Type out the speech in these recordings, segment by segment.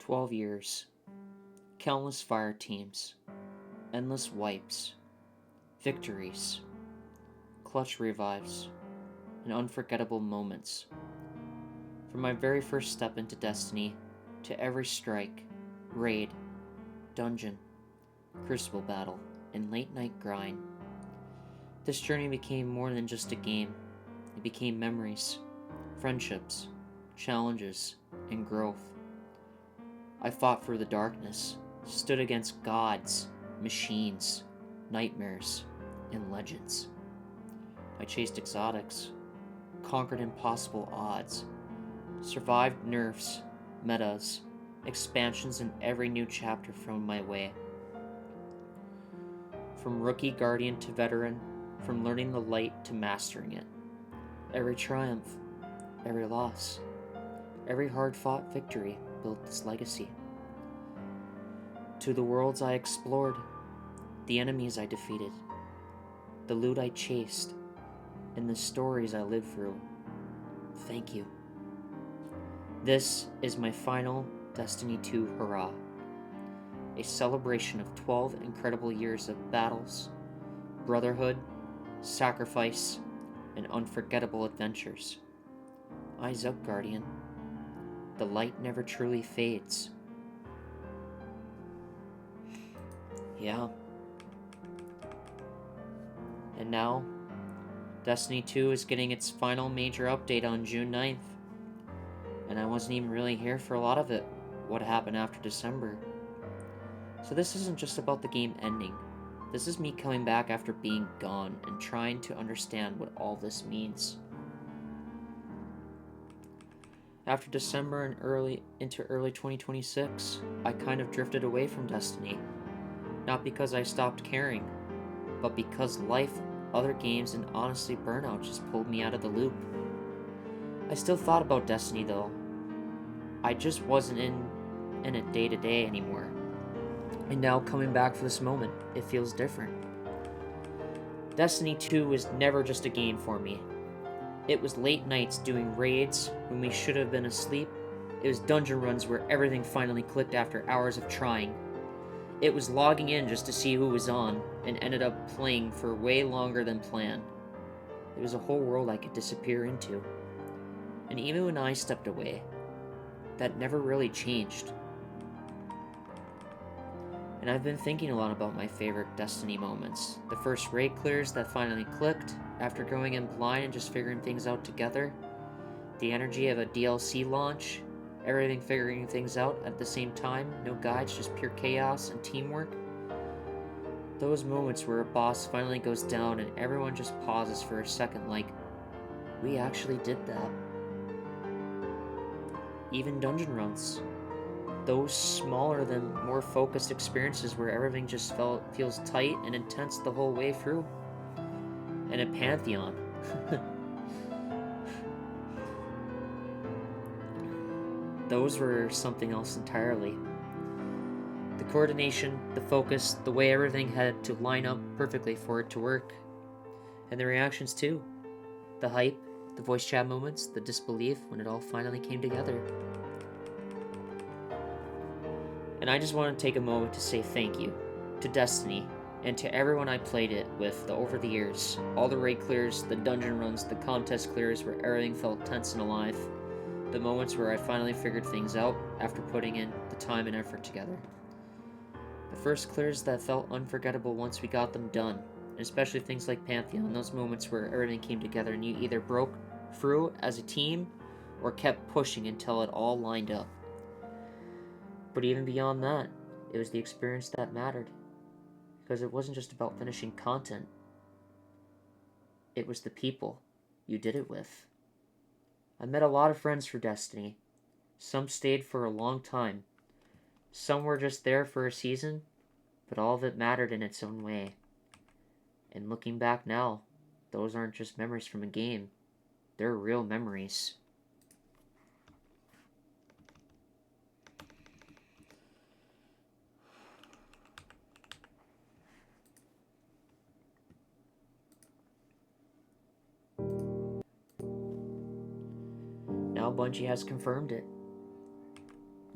12 years, countless fire teams, endless wipes, victories, clutch revives, and unforgettable moments. From my very first step into Destiny to every strike, raid, dungeon, crucible battle, and late night grind, this journey became more than just a game. It became memories, friendships, challenges, and growth. I fought through the darkness, stood against gods, machines, nightmares, and legends. I chased exotics, conquered impossible odds, survived nerfs, metas, expansions, and every new chapter thrown my way. From rookie guardian to veteran, from learning the light to mastering it. Every triumph, every loss, every hard-fought victory built this legacy. To the worlds I explored, the enemies I defeated, the loot I chased, and the stories I lived through, thank you. This is my final Destiny 2 hurrah, a celebration of 12 incredible years of battles, brotherhood, sacrifice, and unforgettable adventures. Eyes up, Guardian. The light never truly fades. Yeah. And now, Destiny 2 is getting its final major update on June 9th. And I wasn't even really here for a lot of it, what happened after December. So this isn't just about the game ending. This is me coming back after being gone and trying to understand what all this means. After December and early 2026, I kind of drifted away from Destiny. Not because I stopped caring, but because life, other games, and honestly burnout just pulled me out of the loop. I still thought about Destiny though. I just wasn't in it day to day anymore. And now coming back for this moment, it feels different. Destiny 2 was never just a game for me. It was late nights doing raids when we should have been asleep. It was dungeon runs where everything finally clicked after hours of trying. It was logging in just to see who was on and ended up playing for way longer than planned. It was a whole world I could disappear into. And even when I stepped away, that never really changed. And I've been thinking a lot about my favorite Destiny moments. The first raid clears that finally clicked, after going in blind and just figuring things out together. The energy of a DLC launch, everything figuring things out at the same time, no guides, just pure chaos and teamwork. Those moments where a boss finally goes down and everyone just pauses for a second like, we actually did that. Even dungeon runs. Those smaller than more focused experiences where everything just feels tight and intense the whole way through. And at Pantheon. Those were something else entirely. The coordination, the focus, the way everything had to line up perfectly for it to work. And the reactions too. The hype, the voice chat moments, the disbelief when it all finally came together. And I just want to take a moment to say thank you to Destiny and to everyone I played it with over the years. All the raid clears, the dungeon runs, the contest clears where everything felt tense and alive. The moments where I finally figured things out after putting in the time and effort together. The first clears that felt unforgettable once we got them done. And especially things like Pantheon, those moments where everything came together and you either broke through as a team or kept pushing until it all lined up. But even beyond that, it was the experience that mattered. Because it wasn't just about finishing content. It was the people you did it with. I met a lot of friends for Destiny. Some stayed for a long time. Some were just there for a season, but all of it mattered in its own way. And looking back now, those aren't just memories from a game. They're real memories. Now Bungie has confirmed it.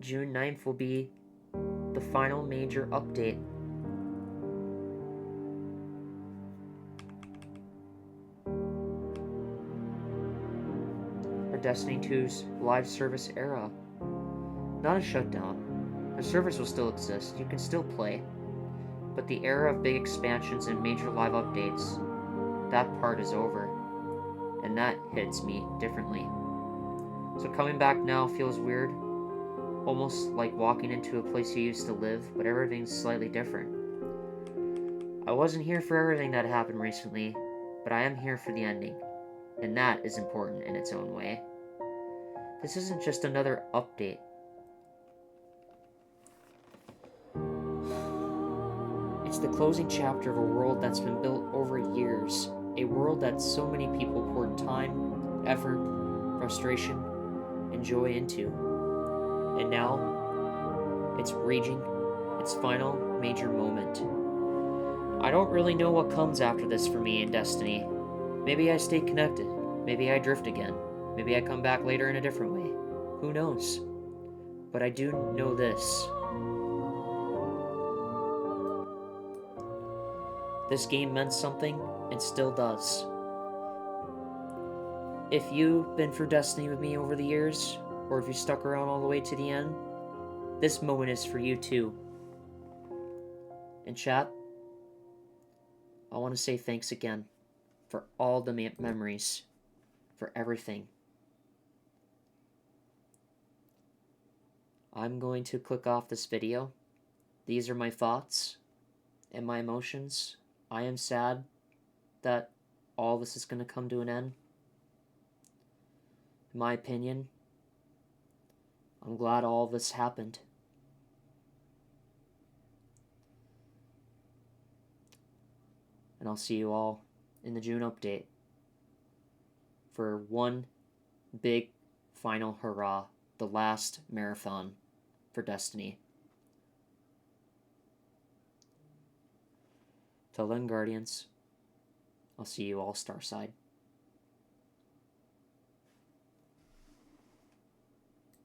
June 9th will be the final major update. For Destiny 2's live service era. Not a shutdown. The service will still exist, you can still play. But the era of big expansions and major live updates, that part is over. And that hits me differently. So coming back now feels weird. Almost like walking into a place you used to live, but everything's slightly different. I wasn't here for everything that happened recently, but I am here for the ending. And that is important in its own way. This isn't just another update. It's the closing chapter of a world that's been built over years. A world that so many people poured time, effort, frustration, and joy into. And now, it's reaching its final major moment. I don't really know what comes after this for me in Destiny. Maybe I stay connected. Maybe I drift again. Maybe I come back later in a different way. Who knows? But I do know this. This game meant something and still does. If you've been through Destiny with me over the years, or if you stuck around all the way to the end, this moment is for you too. And chat, I want to say thanks again for all the memories, for everything. I'm going to click off this video. These are my thoughts and my emotions. I am sad that all this is going to come to an end. In my opinion, I'm glad all this happened. And I'll see you all in the June update for one big final hurrah, the last marathon for Destiny. Till then, Guardians, I'll see you all Starside.